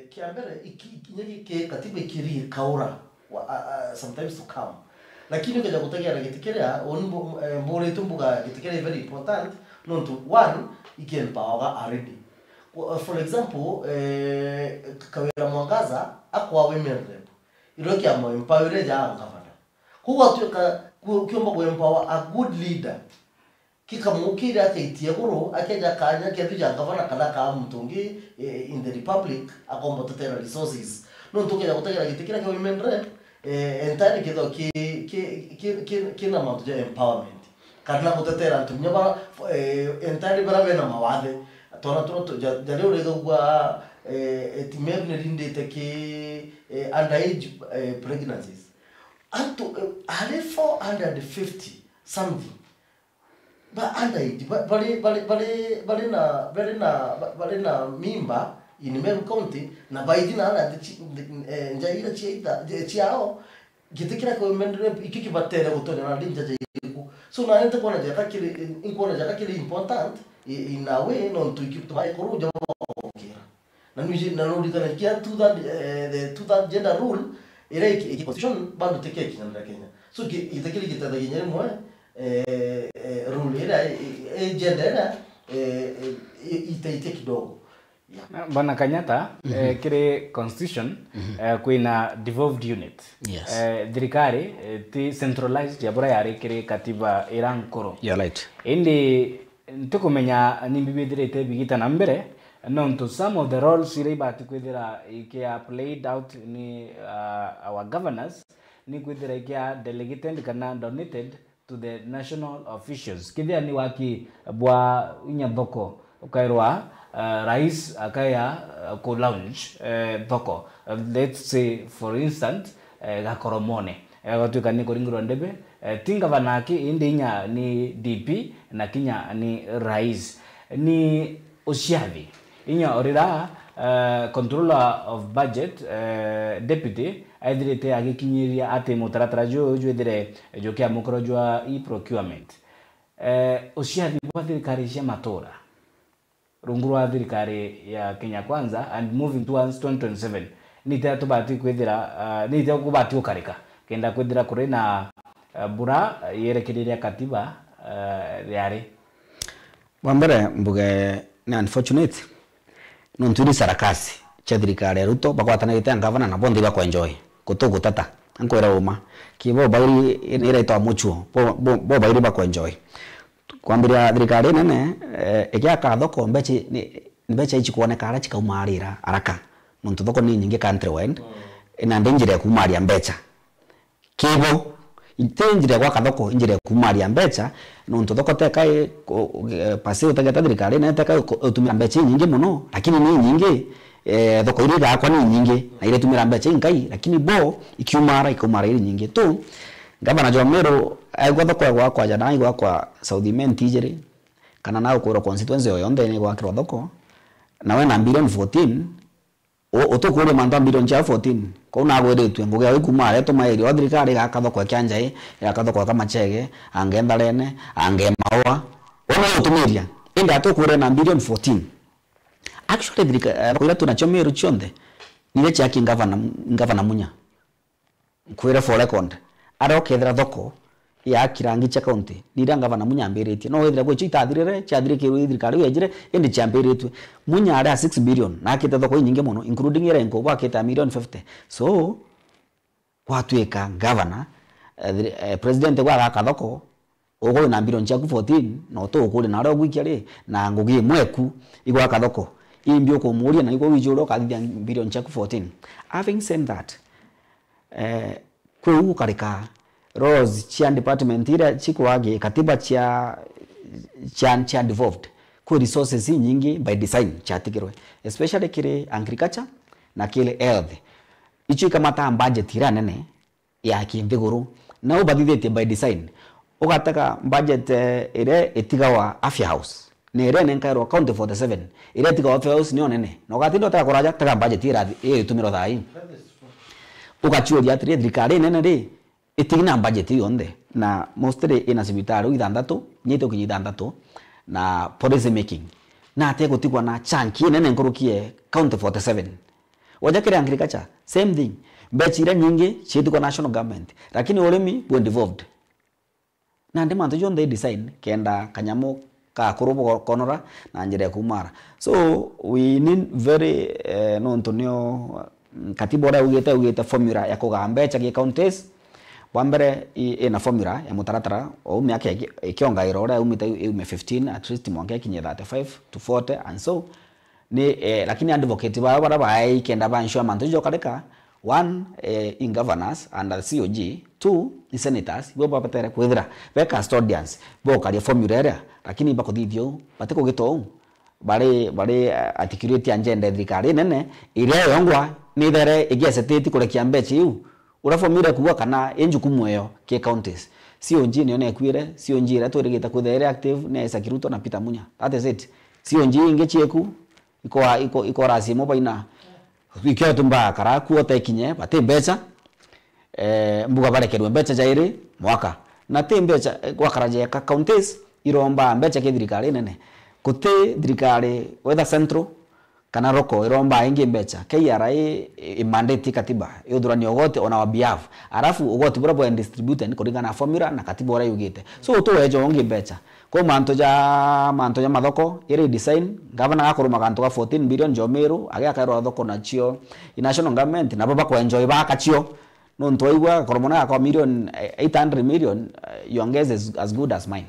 kiambere iki katiba ikiri kaura sometimes to come lakini ukaja kutagia gitikirea mbole tumbuga gitikirea very important not one again power already for example Kawira Mwangaza akwa women rep iroki amo empower ja ngavana huwa kiomba ku empower a good leader kikamukira akaitia guru akeja kanya kethija ngavana kana ka mtungi in the republic akombo totera resources no ntukeja kutagira gitikirea kwa women rep entire kido kina mambo ya empowerment kana kutetera ntumnya ba entire bara bena mawathe tona jale urega gwa etimeru nerindete ki underage pregnancies anto ale 450 something ba underage bale na mimba in Meru County na baidina na njaira chiao gitikira ko mendere ikiki batera gutona na linja jaiku so na ente kona jaka kile inkona jaka kile important in a way non to ikip to mai koru jo kira na nuje na rudi kana kia to that gender rule ire iki position bando teke kinanda Kenya so gitikira gitada ginyere mo rule ire gender ite kidogo. Bwana Kanyata kire constitution kuina devolved unit thirikari ti centralized ya bora yari kire katiba irankoro right indi ntukumenya nimbibithirite bigita na mbere no to some of the roles ire bati kwithira ikia played out ni our governors ni kwithira ikia delegated kana donated to the national officials kithia ni waki bwa inyathoko ukairwa rais akaya ko launch thoko let's say for instance gakoromone gatuika ni koringiro ndebe tinga vanaki indinya ni DP na kinya ni rais ni Osiathi inya orira controller of budget deputy aidrite agikinyiria ate mutaratara jo jwedire jokia mukoro jwa e procurement Osiathi kwa thirikari cia matora rungu rwa thirikari ya Kenya Kwanza and moving towards 2027 nite tubati kwithira nite kubati ukarika kenda kwithira kuri na bura yerekiriria katiba yari wambere mbuge ni unfortunate no nturi sarakasi cha thirikari Ruto bakwatana gite ngavana na bondi ba enjoy kutugutata ankwera uma kibo bairi ire to muchuo bo bairi ba enjoy kwambiria thirikari nene ekiaka thoko mbeche ichi kuoneka ara chikaumarira araka muntu thoko ni nyingi country wide ina ndinjire kumaria mbecha kibo itenjire kwa kathoko injire kumaria mbecha muntu thoko teka pasi utageta thirikari na teka utumira mbecha nyingi muno lakini ni nyingi thoko ile yakwa ni nyingi na ile tumira mbecha ngai lakini bo ikiumara ile nyingi tu Gavana John Meru aigwa thoko kwa jana aigwa kwa South Main tijere kana nao kwa constituency yonde ni kwa kiro thoko na we na billion 14 otokore manda billion 14 ko na gwere tu nguge wikuma reto mairi wa thirikari ga kathoko kyanjai ya kathoko kama chege angenda rene angemawa ona utumiria inde atokore na billion 14 actually thirikari kwa tuna Meru chonde ni cha ki gavana munya kwere for record arokethera thoko ya kirangi cha county nira gavana munyambiritie no wethira gwe chitathirire chathirike thirikari wejire indi chambiritwe munya ara 6 billion na akite thoko nyingi muno including ire ngo bakita million 50 so watweka gavana president wa thoko ugo na billion chaku 14 no to ukuri na ro gwikia ri na ngugi mweku igwa kathoko imbio ko muria na igwa wijuro kathia billion chaku 14. Having said that, kwe karika Rose chia department ira chikwage katiba chia devolved ku resources nyingi by design chatikirwe, especially kire agriculture na kile health. Icho kamata budget ira nene ya kinthiguru na ubathithite by design ugataka budget ire etigawa afya house ne ire nenkairo account 47 ire etigawa afya house ni onene no gatindo ta kuraja taka budget ira itumiro thai ugachuria atire thirikari nene ri itigina budget yonde na mostly ina sibitari ithandatu nyito kinyithandatu na policy making na ate gutigwa na chunky nene nkurukie count 47 wajakire agriculture same thing mbechira nyingi chituko national government lakini urimi we devolved na ndema mantu jonde design kenda kanyamo ka kurubo konora na njere kumara. So we need very no Antonio katibora ugete formula ya kugamba cha counties wambere ina formula ya mutaratara o miaka ikionga irora umita 15 at least mwange kinye 35 to 40 and so ni lakini advocate bara kenda ba ensure mantu jo kadeka 1 in governors and COG, 2 in senators bo bapatere kwithira be custodians bo kali formula area lakini bako thithio batiko gito bare articulate agenda thikari nene ile yongwa ni there igiaseteti kurekia mbechi yu ura formula kuwa kana enjukumu eyo ke counties COG ni one kwire COG ira twerigita kuthere active ne Isaac Ruto na Peter Munya, that is it. COG ingechieku iko rasimo baina ikyo tumba kara kuote kinye bate mbecha mbuga barekerwe mbecha jairi mwaka na te mbecha kwa karaje ka counties iromba mbecha ke thirikari nene kutte thirikari whether central kana roko iromba ingi mbecha KRA mandate katiba yodurani ogote ona behalf arafu ogote bura bo distributed kulingana na formula na katiba ora yugite so to ejo ongi mbecha ko manto ja mathoko ire design governor akoruma kantu ka 14 billion jomeru age akairo thoko na chio national government na baba ko enjoy ba kachio no ntoigwa koromona ka million 800 million yongeze as good as mine.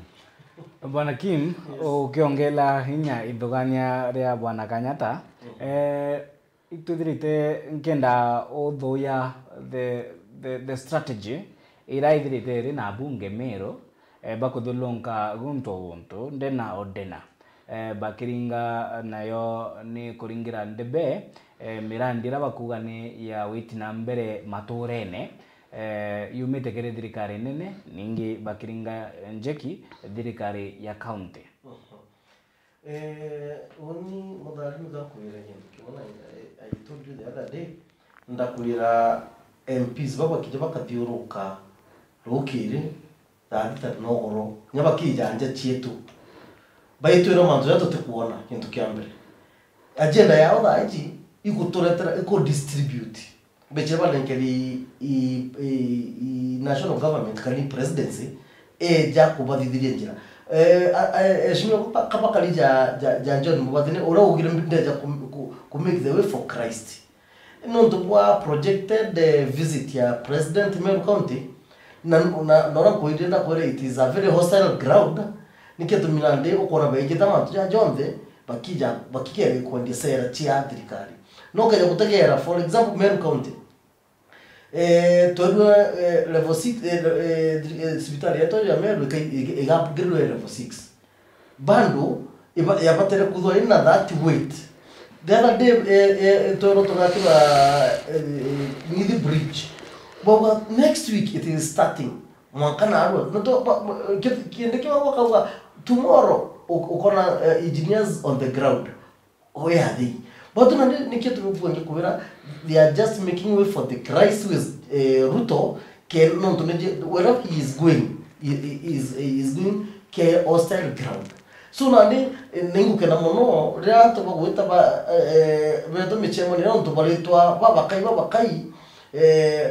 Bwana Kim ukiongela hinya ithugania ria Bwana Kanyata ituthirite nkenda uthuya the strategy iraithirite ri na bunge mero bakuthulunka gunto ndena odena bakiringa nayo ni kuringira ndebe mirandira bakugani ya witina mbere maturene yumite kere thirikari nene ningi bakiringa njeki thirikari ya county. Oni modali ndakwira hindu kibona I told you the other day ndakwira MPs baba kijaba kathiuruka rukiri thadita nogoro nyaba kijanja chietu baitwira manzo yato tekuona hindu kiambere agenda yao thaiji iguturetera iko distribute becheba lenkeli national government kani presidency ja kubathithirie njira eshimwe kapa kali ja John Mubathine ora ugire mbindeja ku make the way for Christ no ntwa projected visit ya president Meru County na koidenda kore it is a very hostile ground niketu milande ukora begeta mantu ja jonde bakike kwende sera chia thirikari no kaya kutegera for example Meru County todo level 6 sibitari yato ya Meru igapgirwe level 6 bando yapatere kudwa ina that weight the other day todo tokatiba Nithi bridge but next week it is starting mwakana arwa no kiende kiwa tomorrow ukona engineers on the ground where are they but no nikitu kufunga kubira they are just making way for the Christ who is Ruto can no to wherever he is going is going ke hostile ground so nani ningu kana mono rato bagwita ba beto michemo ni ronto baletwa babakai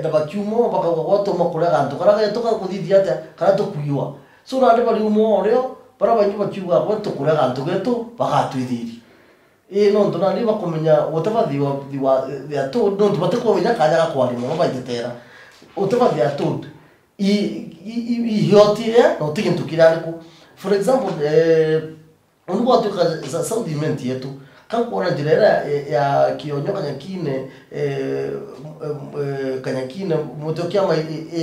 da bakyumo bakagoto makura ganto karaga toka kudithia kara to kuiwa so nani bali umo oreo para banyu bakyuga gwato kura ganto geto bagatwithiri no ndo nani bakomenya whatever they are told no ndo bateko wenya kaja kwali mo baitera whatever they are told ihiotie no tigintu kirariku. For example unubo atuka za supplement yetu kan kuona njira ya kionyo kanyakine mutokia ma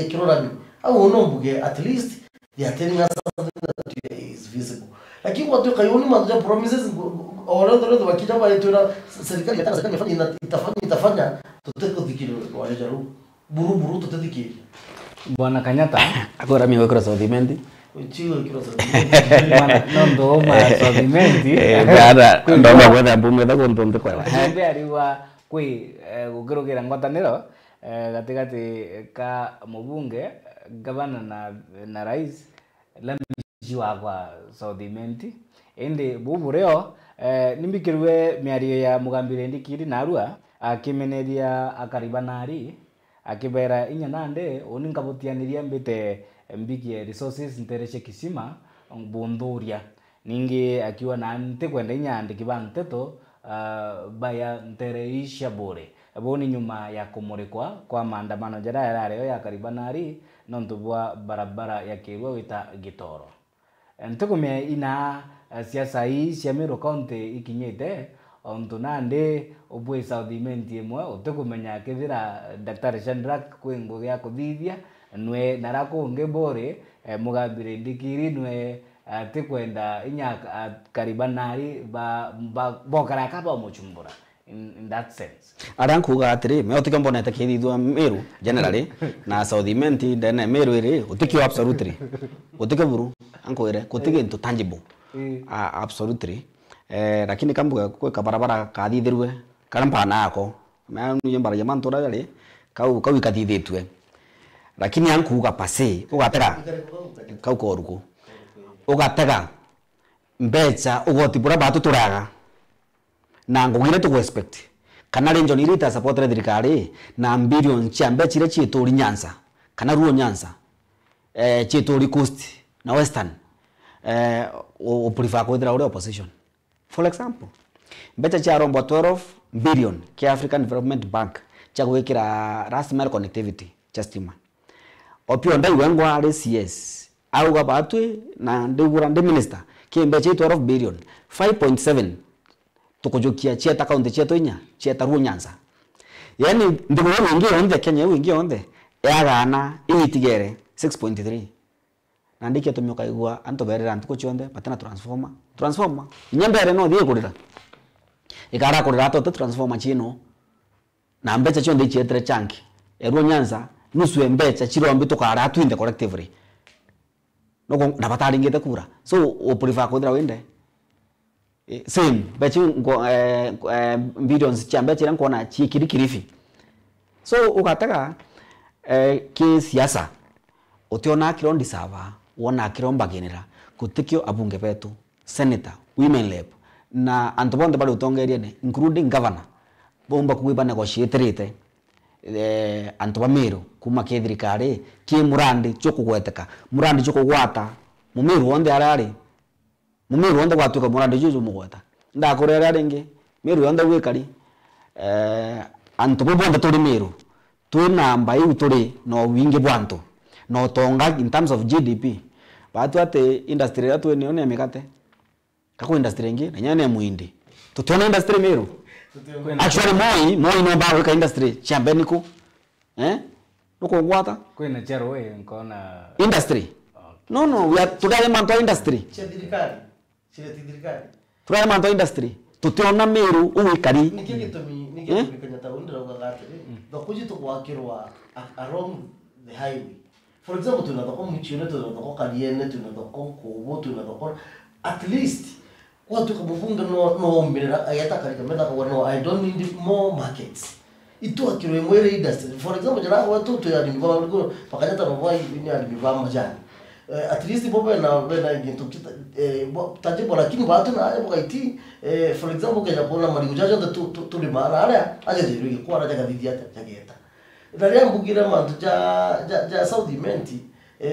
kirorami au unombuge at least they are telling us something that is visible. Lakini watu kayoni mwanzo promises orado wakija pale tuna serikali itafanya tuteko dikiro wale jaru buru tutadikiri. Bwana Kanyata agora mimi wekora supplement Chigo kiro nondo ma supplement bada ndoma kwenda mbume da kontonte kwa ndio ariwa kwi gukirukira ngwataniro gatigati ka mubunge gavana na rais lamiji wakwa supplement ende bubureo nimbikirwe miario ya mugambire ndikiri narua akimeneria akaribanari akibera inyanande oningabutianiria mbite mbikie resources ntereshe kisima mbunduria ningi akiwa na nte kwenda inyande kibanteto baya ntereisha bure aboni nyuma ya kumurikwa kwa maandamano jara yarareo ya karibanari nontubwa barabara ya kirwa wita Gitoro ntukume ina siasa hii cia Meru County ikinyite onto nande obwe supplement imwe utukumenya kithira Dr. Shadrack kwengo ya kuthithia nwe narako ngebore mugambire ndikiri nwe tikwenda inya karibanari bokara kaba muchumbura in that sense arankuga atiri me otika mbonete kithithwa Meru generally na supplement ndene Meru iri utikio absolutely utike buru ankoire kutike into tangible absolutely lakini kambuga kwa kabarabara kathithirwe karampa nako manu yembara yamantora yale kau ikathithitwe lakini ankuga pase ugatega kau koruko ugatega mbecha ugotibura batu turaga na ngugire tu expect kana renjo nirita support thirikari na billion cia mbecha ile chituri Nyanza kana ruo Nyanza chituri coast na western o prefer kwithira ule opposition. For example, mbecha cia rombo 12 billion kia African Development Bank cha gwikira last mile connectivity cha stima opio ndai wengwa RCS au gabatwe na ndigura ndi minister ki mbecha 12 billion 5.7 tukujukia chia account chia toinya chia taruo Nyanza yani ndigura wingi onde Kenya wingi onde yagana itigere 6.3 na ndike tumyoka igwa antoberera ntuko chionde patana transformer inyambere no thie kurira ikara kurira to transformer chino na mbecha chionde chietre chanki eruo Nyanza nusu mbecha chirombi tukara twinde collectively no na batari ngete kura so o prefer kodra wende same bechi billions cha mbecha ran kona chi kirikirifi so ukataka ki siasa utiona kirondi sava wona kiromba genera kutikio abunge betu senator women rep na antobonde bali utongeria ne including governor bomba kuiba negotiate antoba Meru kuma kethirikari ki murandi chokugweteka murandi chokugwata mumiru onde arari mumiru onde gwatuka murandi juju mugweta ndakurera ringi Meru onde gwikari antoba bonde turi Meru tu namba yu turi no wingi bwanto no tonga in terms of GDP batu ate industry atu ni one mikate kako industry ngi na nyane muindi tutona industry Meru actually moi no ba weka industry chambeniku nuko gwata kwena chero we nkona industry no we are tudale manto industry chedikari tudale manto industry tutona Meru uwikari nikigitomi Kanyata undira ugagate bakuji tukwakirwa along the highway. For example, tunataka mchine tunataka kaliene tunataka kubo tunataka at least watu kabunga no mbira ayata kalika menda kwa no I don't need more markets. Itu akirwe mwere industry. For example, jana watu tu ya nimva walikuwa pakanyata mvai ni alimva majani. At least bobo na ngintu kita tajibo lakini watu na hapo kaiti for example kaya kuna mali ujaja tu limara ala aje ziriki kwa raja kadidi hata jageta. Daria mbugira mantu ja supplement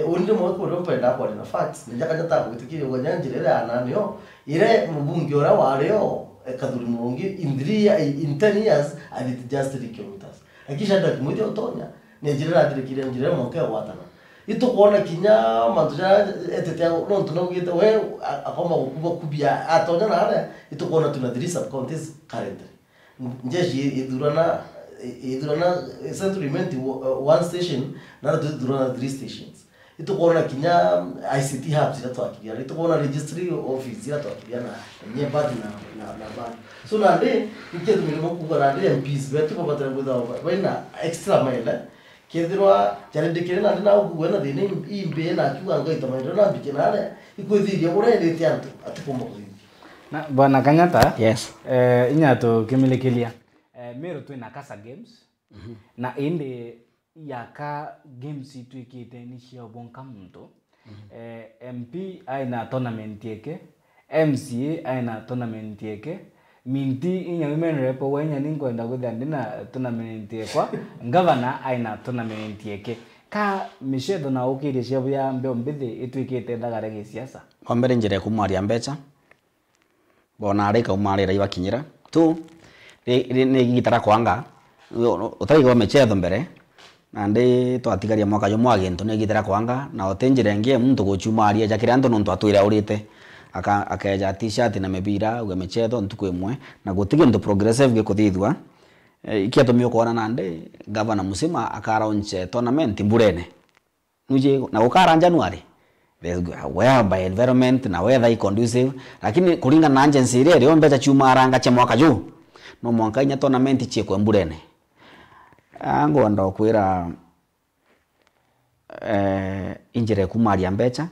undi mo ko rompa nda kwa na facts nja kanyata kutikire uganyanjire ra ananyo ire mubungi ora wareo kaduri mubungi indria in 10 years and it just 3 kilometers akisha nda kumuja utonya nejira adirikire njire mo kwa watana itukuona kinya mantuja etete no tunogite we akoma kubia atonya na hale itukuona tuna 3 sub counties currently njeshi idurana centralment one station na idurana 3 stations itukuona kinya ICT hubs iratwakiria itukuona registry office iratwakiria na nyebadi na badi so na de iketu milimo kugora de MPs betu babatera budha baina extra mile kethirwa charindikire na ndina ukugwena thini imbe na kiuga ngaita mairo na mbike nale ikwithiria urendete antu atikumba kuthithia na bwana Kanyata Yes. Inyato kimilikilia mero twina kasa games na inde yaka games itwikite ni cia bonka muntu MP aina tournament yake MCA aina tournament yake minti inyamen repo wenya ninkwenda guthandi na tournament yakwa governor aina tournament yake ka mishedo na ukiri cia buya mbeo mbithi itwikite ndagare gi siasa Ombere njire kumaria mbeca bona arika umarira ibakinyira tu ni gitara kwanga utaigo mechetho mbere na ndi twatigaria mwaka yo mwagintu ni gitara kwanga na otenjire ngie muntu guchumaria jakira antu nuntu atwira urite akaja t-shirt na mebira uga mechetho ntuku imwe na gutige ndu progressive gikuthithwa ikiatumio kuona nande governor musima akaraunche tournament mburene nuje na gukara January whereby environment na weather conducive lakini kuringa na agency ile leo mbecha chuma aranga cha mwaka juu no mwaka nya tournament chekwe mburene ango ndo kwira injire kumaria mbecha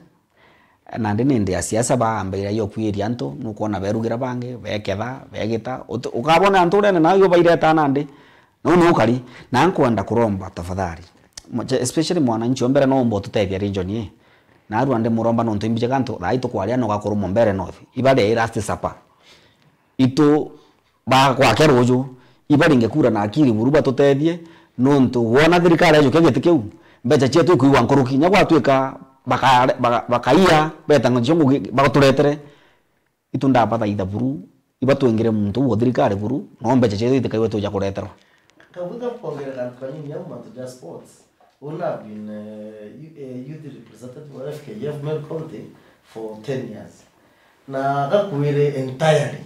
na ndini ndi asiasa ba ambeira yo kwiria antu nukuona berugira bange beketha begita ukabona antu rene na yo baire tana ndi no nukari na nkwenda kuromba tafadhali especially mwananchi ombere no mbo tutethia region ye na aru ande muromba no ntimbije kantu thai tukwaria no gakuru mombere north ibale last supper itu ba kwa keruju ibale ngekura na akiri buruba tutethie no ntu wona thirikari ejo kegete kiu mbecha chetu kuiwa nkuruki nya gwatwika bakaia beta ngonjongo baguturetere itu ndapata itha buru ibatwengire muntu wo thirikari buru no mbecha chetu itikaiwe tuja kureterwa kabuga kongera kan kwanyi nyama to just sports una been youth representative of FKF Mel County for 10 years na gakwire entirely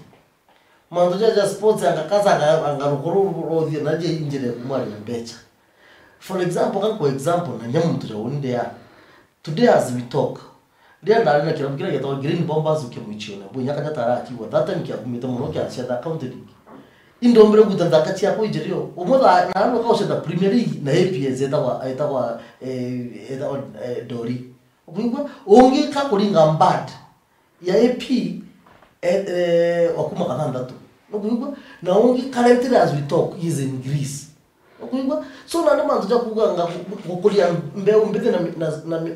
manzo ja sports angakaza angarukuru rodhi na je injire kumari mbecha for example kwa example na nyamu mtu jaunde ya today as we talk dia ndari na kila geto green bombers ukimwichiona bunya kanya taraki wa that time kia kumita muno kia cia county league indombre gutanda kati yako ijirio umoda na ano ka cia premier league na APS etawa dori ubwo onge ka kuringa mbad ya AP wakuma kanandatu ubwo na onge currently as we talk is in Greece ubwo so na manzo ja kuganga kukulia mbeu mbite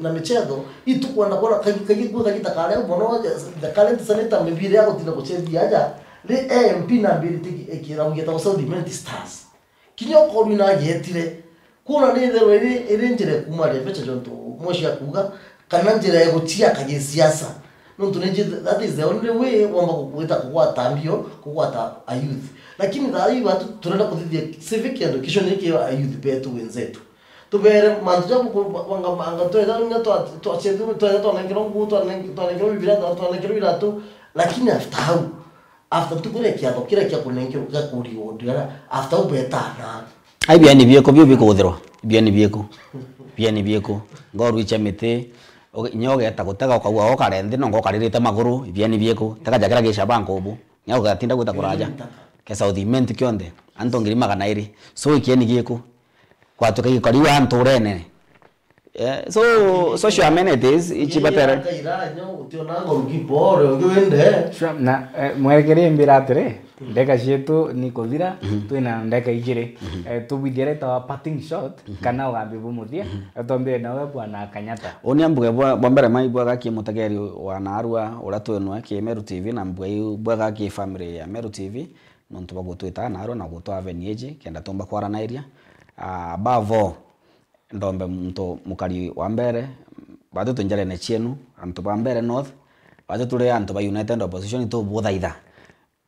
na michezo itukwenda kora kagita kale umono the current senator mebire yako tina kuchezia aja le MP na mbiri ekira ungeta Southern Stars kinyo koru na yetire kuna ne thero iri njire kumare fecha jonto moshi ya kuga kana njira ya gutia kaje siasa no tuneje that is the only way wamba kuita kuwata mbio kuwata youth lakini dai watu tunaenda kuthithia civic education yake ya youth betu wenzetu tubere manzo wanga anga toenda ngato tuachedu toenda na ngiro ngutu na ngiro bibira na ngiro biratu lakini after tukure kia to kira kia kunengiro ka kuri odira after ubetana ai biani bieko biko uthirwa biani bieko ngoru ichemete nyoge etagutega ukagwa okarendi no ngokaririte maguru biani bieko takajakira gicaba nkobu nyago gatinda gwita kuraja kesa udimenti kionde anto ngiri magana iri so ikieni gieko kwa tukai kariwa anturene so social amenities ichibatera na mwerekere mbiratire ndeka cietu ni kuthira twina ndeka igiri tubithire ta parting shot kana ugambi bumuthia tombire nawe bwana Kanyata oni ambuge bwa mbere mai bwa gaki mutegeri wa narua ura twenwe ki Meru TV na bwa gaki family ya Meru TV nontu bagutwita narua na gutwa avenieje kenda tomba kwara na area bavo ndombe mtu mukari wa mbere bado tunjale ne chienu antu ba mbere north bado tule antu ba United Opposition to bothaitha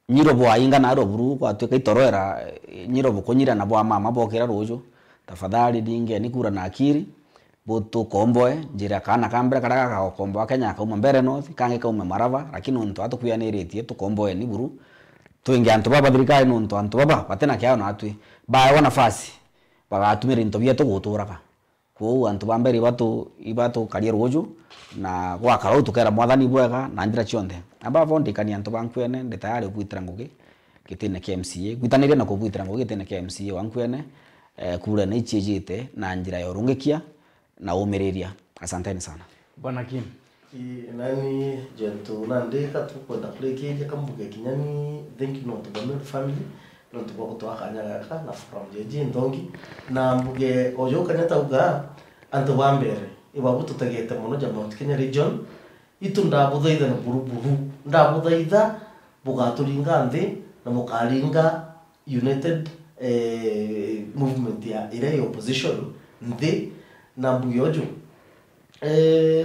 nyiro bwa inga na ro buru kwa tweka itorera nyiro bukunyira na bwa mama bokera ruju tafadhali dinge ni kura na akiri butu komboe njira kana kambere karaga ka komboa Kenya kauma mbere north kange kauma marava lakini untu atukuyaniritie tukomboe ni buru tuingia antu baba thirikari nuntu antu baba batena kyao na atwi bae nafasi bagatumira into bietu guturaga ko antu bambere ibatu karier woju na gwakara utukera mwathani bwega na njira cionthe aba bondikania antu bankwene ndi tayari gwitira ngugi gitine KMCA gwitaniria na kugwitira ngugi gitine KMCA wankwene kura na ichijite na njira ya urungikia na umiriria. Asanteni sana Bwana Kim. Nani jentu nandika tukwenda kulekeje kambuge kinyani thank you not the family not kwa kutoa kanyaka na from jeje ndongi na mbuge oyo kanyata uga antu bambere ibabu tutagete muno jama Kenya region itunda buthaitha na buruburu ndabuthaitha bugaturinga nthi na mukaringa united movement ya ile opposition nthi na mbuyojo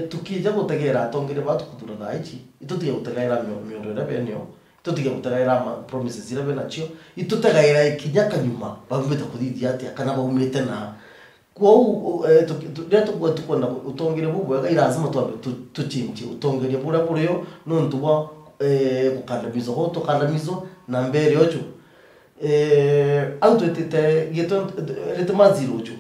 tukija gutegera atongere batu kutura thaichi itutige gutegera miondo ira benyo itutige gutegera promises ira benachio itutegera ikinyaka nyuma bambeta kuthithia atia kana baumite na kwa tukwenda utongere bubwega irazima tuchinchi utongere buryo nontu bwa gukandamizo ho tukandamizo na mbere yocho autotete geto retomaziro jo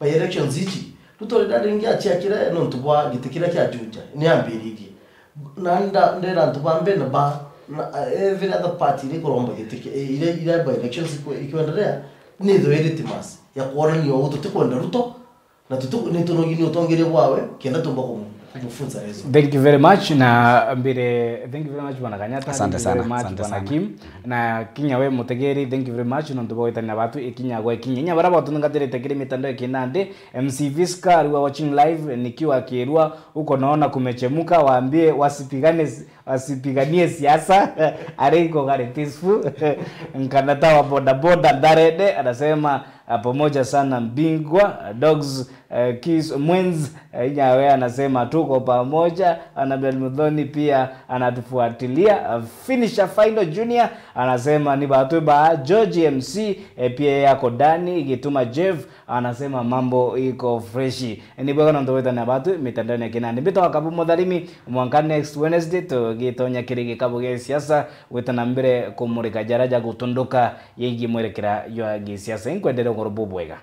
by elections ichi tutoreda ringi achiakira nontu bwa gitikira kya juja ni ambirigie nanda ndera ntubambe na ba every other party ni kuromba gitike ile by elections ikiendelea ni the legitimacy ya kuona ni wao tutakwenda ruto na tutunogini utongere bwawe kenda tumba kumufunza hizo. Thank you very much na mbere thank you very much bwana Kanyata. Asante sana bwana Kim na kinya we mutegeri thank you very much no ntuboita na batu ikinya gwa ikinya nya baraba tunangatire tekire mitandao ikinande MC Viska are watching live nikiwa kirua uko naona kumechemuka waambie wasipiganie siasa ariko gari peaceful Nkanata wa boda boda Darede anasema pamoja sana Mbingwa Dogs Kiss Mwenz Nyawe anasema tuko pamoja. Anabel Mudhoni pia anatufuatilia. Finisher Final Junior anasema ni batu ba George MC pia yako ndani. Gituma Jeff anasema mambo iko freshi. Ni bwana ndoweta na batu mitandao ya kinani bito wakabu mudharimi mwaka next Wednesday to gitonya kirigi kabuge siasa wetana mbere kumurika jaraja gutunduka yegi mwerekera yo siasa inkwendere ngoro bubwega.